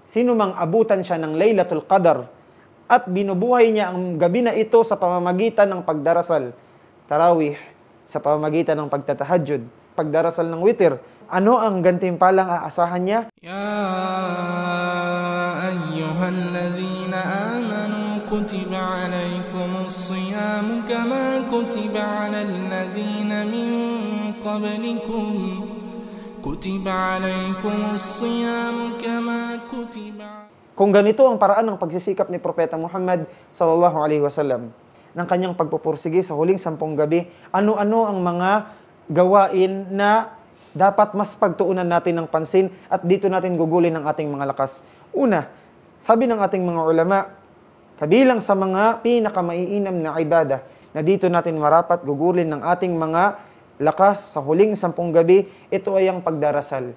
Sino mang abutan siya ng Laylatul Qadar at binubuhay niya ang gabi na ito sa pamamagitan ng pagdarasal, tarawih, sa pamamagitan ng pagtatahajjud, pagdarasal ng witir, ano ang gantimpalang aasahan niya? Ya ayyuhallazina amanu kutiba alaykumus siyamu kama kutiba alal ladzina min qablikum kutiba alaykumus siyamu kama kutiba. Kung ganito ang paraan ng pagsisikap ni Propeta Muhammad sallallahu alaihi wasallam ng kanyang pagpupursige sa huling 10 gabi, ano-ano ang mga gawain na dapat mas pagtuunan natin ng pansin at dito natin gugulin ang ating mga lakas. Una, sabi ng ating mga ulama, kabilang sa mga pinakamaiinam na ibada na dito natin marapat gugulin ng ating mga lakas sa huling 10 gabi, ito ay ang pagdarasal.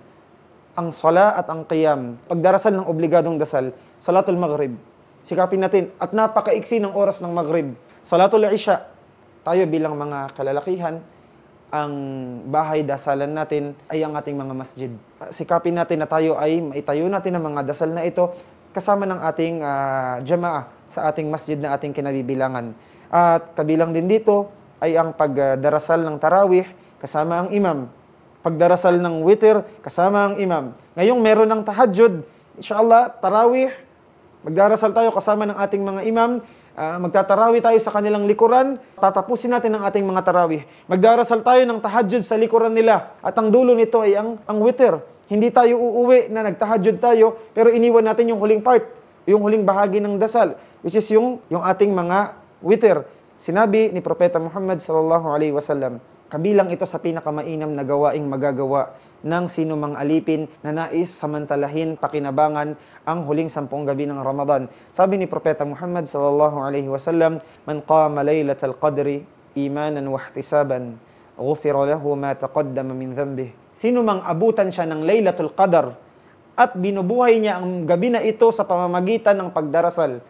Ang sala at ang qiyam, pagdarasal ng obligadong dasal, salatul maghrib. Sikapin natin at napakaiksi ng oras ng maghrib. Salatul isya, tayo bilang mga kalalakihan, ang bahay dasalan natin ay ang ating mga masjid. Sikapin natin na tayo ay maitayo natin ang mga dasal na ito kasama ng ating jamaah sa ating masjid na ating kinabibilangan. At kabilang din dito ay ang pagdarasal ng tarawih kasama ang imam. Pagdarasal ng witir, kasama ang imam. Ngayong meron ng tahajjud, inshallah, tarawih, magdarasal tayo kasama ng ating mga imam, magtatarawih tayo sa kanilang likuran, tatapusin natin ang ating mga tarawih. Magdarasal tayo ng tahajjud sa likuran nila, at ang dulo nito ay ang witir. Hindi tayo uuwi na nagtahajjud tayo, pero iniwan natin yung huling part, yung huling bahagi ng dasal, which is yung ating mga witir. Sinabi ni Propeta Muhammad sallallahu alaihi wasallam, kabilang ito sa pinakamainam na gawaing magagawa ng sino mang alipin na nais samantalahin pakinabangan ang huling 10 gabi ng Ramadan. Sabi ni Propeta Muhammad sallallahu alaihi wasallam, "Man qama laylatal qadri imanan wa ihtisaban, ghufira lahu ma taqaddama min dhanbihi." Sino mang abutan siya ng Laylatul Qadar at binubuhay niya ang gabi na ito sa pamamagitan ng pagdarasal,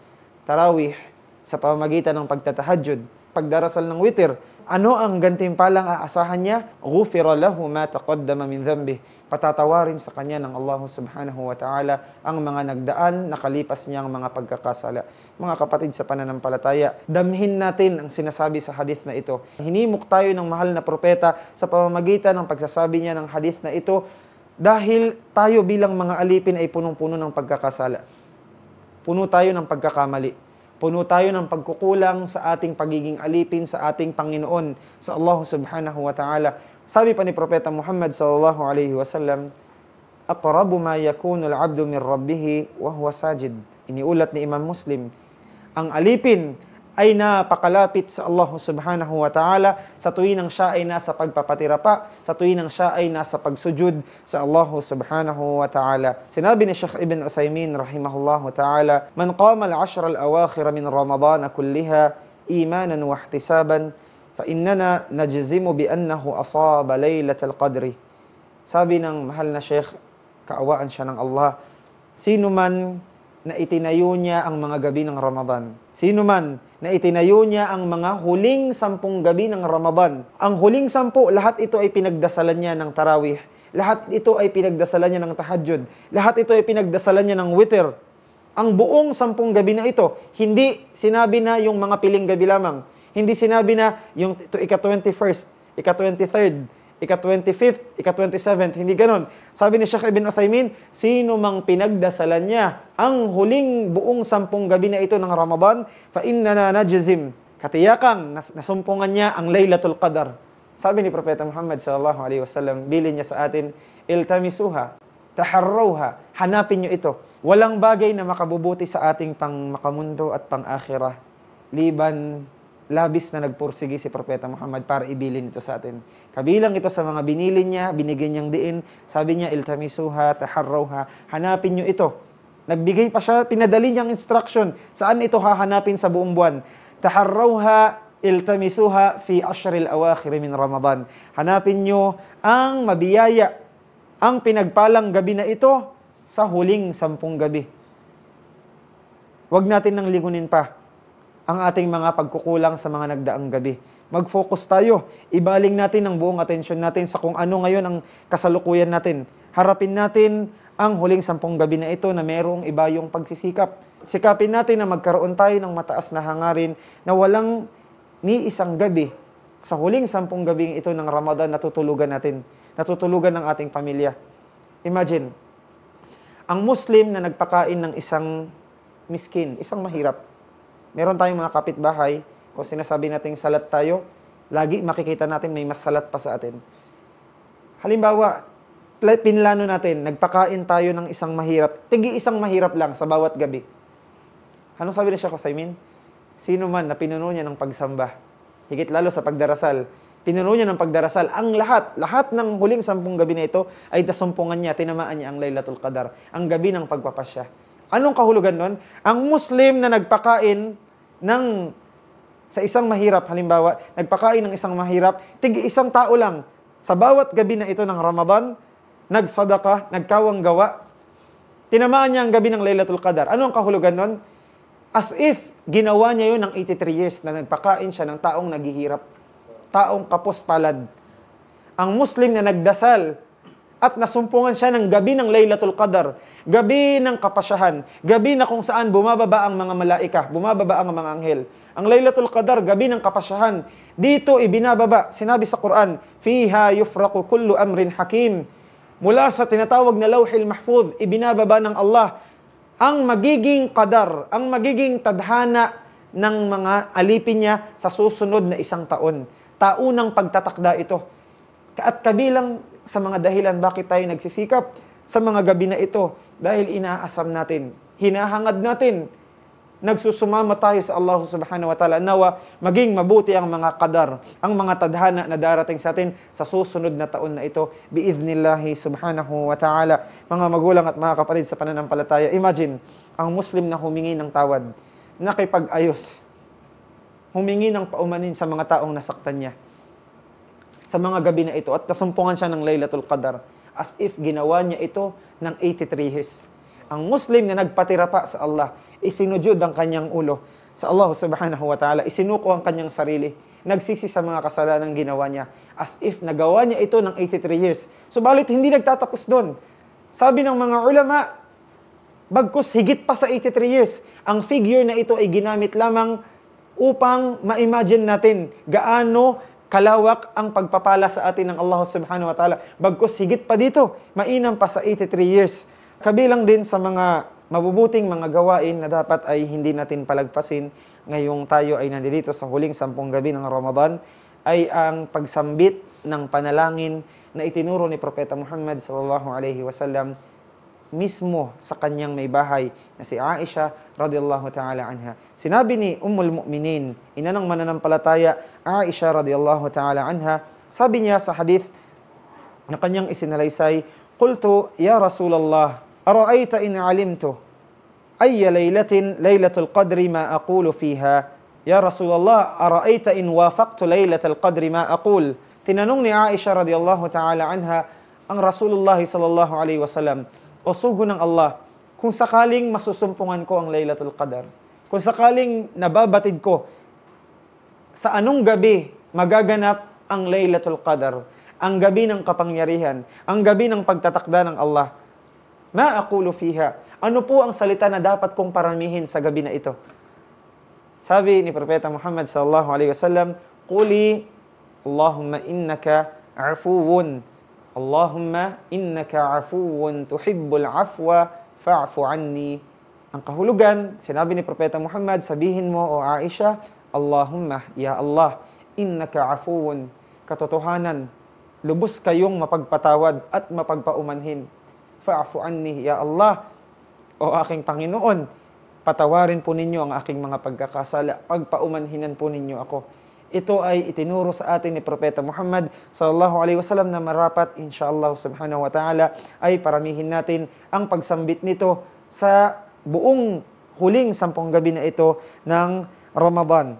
tarawih, sa pamamagitan ng pagtatahajjud, pagdarasal ng witir, ano ang gantimpalang aasahan niya? Ghufira lahu ma taqaddama min dhanbihi. Patatawarin sa kanya ng Allah subhanahu wa ta'ala ang mga nagdaan, nakalipas niyang mga pagkakasala. Mga kapatid sa pananampalataya, damhin natin ang sinasabi sa hadith na ito. Hinimok tayo ng mahal na propeta sa pamamagitan ng pagsasabi niya ng hadith na ito dahil tayo bilang mga alipin ay punong-puno ng pagkakasala. Puno tayo ng pagkakamali. Puno tayo ng pagkukulang sa ating pagiging alipin sa ating Panginoon, sa Allah subhanahu wa ta'ala. Sabi pa ni Propeta Muhammad sallallahu alaihi wasallam, "Aqrabu ma yakunu al-'abdu min rabbih wa huwa sajid." Iniulat ni Imam Muslim, ang alipin ay napakalapit sa Allah subhanahu wa ta'ala sa tuwinang siya ay nasa pagpapatirapa, sa tuwinang siya ay nasa pagsujud sa Allah subhanahu wa ta'ala. Sinabi ni Sheikh Ibn Uthaymin rahimahullahu ta'ala, "Man qama al-'ashra al-awakhir min Ramadan kulliha imanan wa ihtisaban, fa innana najzimu bi annahu asaba laylatal qadri." Sabi ng mahal na Sheikh, kaawaan siya ng Allah, sino man na itinayo niya ang mga gabi ng Ramadan. Sino man na itinayo niya ang mga huling 10 gabi ng Ramadan. Ang huling 10, lahat ito ay pinagdasalan niya ng tarawih. Lahat ito ay pinagdasalan niya ng tahajjud. Lahat ito ay pinagdasalan niya ng witir. Ang buong 10 gabi na ito, hindi sinabi na yung mga piling gabi lamang. Hindi sinabi na yung ika-21st, ika-23rd, ika-25th, ika-27th, hindi ganon. Sabi ni Sheikh Ibn Uthaymin, sino mang pinagdasalan niya ang huling buong 10 gabi na ito ng Ramadan, fa innana najzim, katiyakang nasumpungan niya ang Laylatul Qadar. Sabi ni Propeta Muhammad sallallahu alaihi wasallam, bilin niya sa atin, iltamisuha, taharrawha, hanapin niyo ito. Walang bagay na makabubuti sa ating pang makamundo at pang akhirah, liban labis na nagpursige si Propeta Muhammad para ibilin ito sa atin. Kabilang ito sa mga binilin niya, binigyan niyang diin. Sabi niya, iltamisuha, taharrawha, hanapin niyo ito. Nagbigay pa siya, pinadali niyang instruction. Saan ito hahanapin sa buong buwan? Taharrawha, iltamisuha fi ashril awakhir min Ramadan. Hanapin niyo ang mabiyaya, ang pinagpalang gabi na ito sa huling 10 gabi. Huwag natin nang lingunin pa ang ating mga pagkukulang sa mga nagdaang gabi. Mag-focus tayo. Ibaling natin ang buong atensyon natin sa kung ano ngayon ang kasalukuyan natin. Harapin natin ang huling 10 gabi na ito na merong iba yung pagsisikap. Sikapin natin na magkaroon tayo ng mataas na hangarin na walang ni isang gabi sa huling 10 gabing ito ng Ramadan natutulugan natin, natutulugan ng ating pamilya. Imagine, ang Muslim na nagpakain ng isang miskin, isang mahirap. Meron tayong mga kapitbahay, kung sinasabi nating salat tayo, lagi makikita natin may mas salat pa sa atin. Halimbawa, pinlano natin, nagpakain tayo ng isang mahirap, isang mahirap lang sa bawat gabi. Anong sabi na Sheikh Uthaymin? Sino man na pinuno niya ng pagsamba, higit lalo sa pagdarasal, pinuno niya ng pagdarasal, ang lahat ng huling 10 gabi na ito ay dasumpungan niya, tinamaan niya ang Laylatul Qadar, ang gabi ng pagpapasya. Anong kahulugan nun? Ang Muslim na nagpakain sa isang mahirap, halimbawa, nagpakain ng isang mahirap, isang tao lang, sa bawat gabi na ito ng Ramadan, nagsadaka, nagkawang gawa, tinamaan niya ang gabi ng Laylatul Qadar. Ano ang kahulugan nun? As if ginawa niya yun ng 83 years na nagpakain siya ng taong naghihirap, taong kapos palad. Ang Muslim na nagdasal at nasumpungan siya ng gabi ng Laylatul Qadar, gabi ng kapasyahan, gabi na kung saan bumababa ang mga malaika, bumababa ang mga anghel. Ang Laylatul Qadar, gabi ng kapasyahan, dito ibinababa, sinabi sa Quran, fiha yufraqu kullu amrin hakim. Mula sa tinatawag na Lawhil Mahfuz, ibinababa ng Allah ang magiging qadar, ang magiging tadhana ng mga alipin niya sa susunod na 1 taon. Taunang pagtatakda ito. At kabilang sa mga dahilan bakit tayo nagsisikap sa mga gabi na ito, dahil inaasam natin, hinahangad natin, nagsusumama tayo sa Allah subhanahu wa ta'ala, nawa maging mabuti ang mga qadar, ang mga tadhana na darating sa atin sa susunod na taon na ito, biidhnillahi subhanahu wa ta'ala. Mga magulang at mga kapatid sa pananampalataya, imagine, ang Muslim na humingi ng tawad, nakipag-ayos, humingi ng paumanin sa mga taong nasaktan niya sa mga gabi na ito at kasumpungan siya ng Laylatul Qadar as if ginawa niya ito ng 83 years. Ang Muslim na nagpatira pa sa Allah, isinujud ang kanyang ulo sa Allah subhanahu wa ta'ala, isinuko ang kanyang sarili, nagsisi sa mga kasalanan ginawa niya, as if nagawa niya ito ng 83 years. Subalit, hindi nagtatapos doon. Sabi ng mga ulama, bagkus higit pa sa 83 years, ang figure na ito ay ginamit lamang upang ma-imagine natin gaano kalawak ang pagpapala sa atin ng Allah subhanahu wa ta'ala. Bagkus higit pa dito, mainam pa sa 83 years. Kabilang din sa mga mabubuting mga gawain na dapat ay hindi natin palagpasin ngayong tayo ay nandito sa huling 10 gabi ng Ramadan ay ang pagsambit ng panalangin na itinuro ni Propeta Muhammad sallallahu alaihi wasallam mismo sa kanyang may bahay na si Aisha radhiyallahu ta'ala anha. Sinabi ni Ummul Mu'minin, ina ng mananampalataya, Aisha radhiyallahu ta'ala anha, sabi niya sa hadith na kanyang isinalaysay, qultu ya Rasulullah, ara'ayta in alimtu ayya laylatin laylatul qadri ma aqulu fiha. Ya Rasulullah, ara'ayta in wafaqtu laylatul qadri ma aqul. Tinanong ni Aisha radhiyallahu ta'ala anha ang Rasulullah sallallahu alaihi wasallam, o sugo ng Allah, kung sakaling masusumpungan ko ang Laylatul Qadar, kung sakaling nababatid ko sa anong gabi magaganap ang Laylatul Qadar, ang gabi ng kapangyarihan, ang gabi ng pagtatakda ng Allah, ma aqulu fiha, ano po ang salita na dapat kong paramihin sa gabi na ito? Sabi ni Propeta Muhammad sallallahu alaihi wasallam, quli Allahumma innaka afuwun, Allahumma innaka afuwun tuhibbul afwa fa'fu anni. Ang kahulugan, sinabi ni Propeta Muhammad, sabihin mo o Aisha, Allahumma, ya Allah, innaka afuwun, katotohanan, lubos kayong mapagpatawad at mapagpaumanhin. Fa'fu anni, ya Allah, o aking Panginoon, patawarin po ninyo ang aking mga pagkakasala, pagpaumanhinan po ninyo ako. Ito ay itinuro sa atin ni Propeta Muhammad sallallahu alaihi wasallam na marapat insyaallah subhanahu wa ta'ala ay paramihin natin ang pagsambit nito sa buong huling 10 gabi na ito ng Ramadan.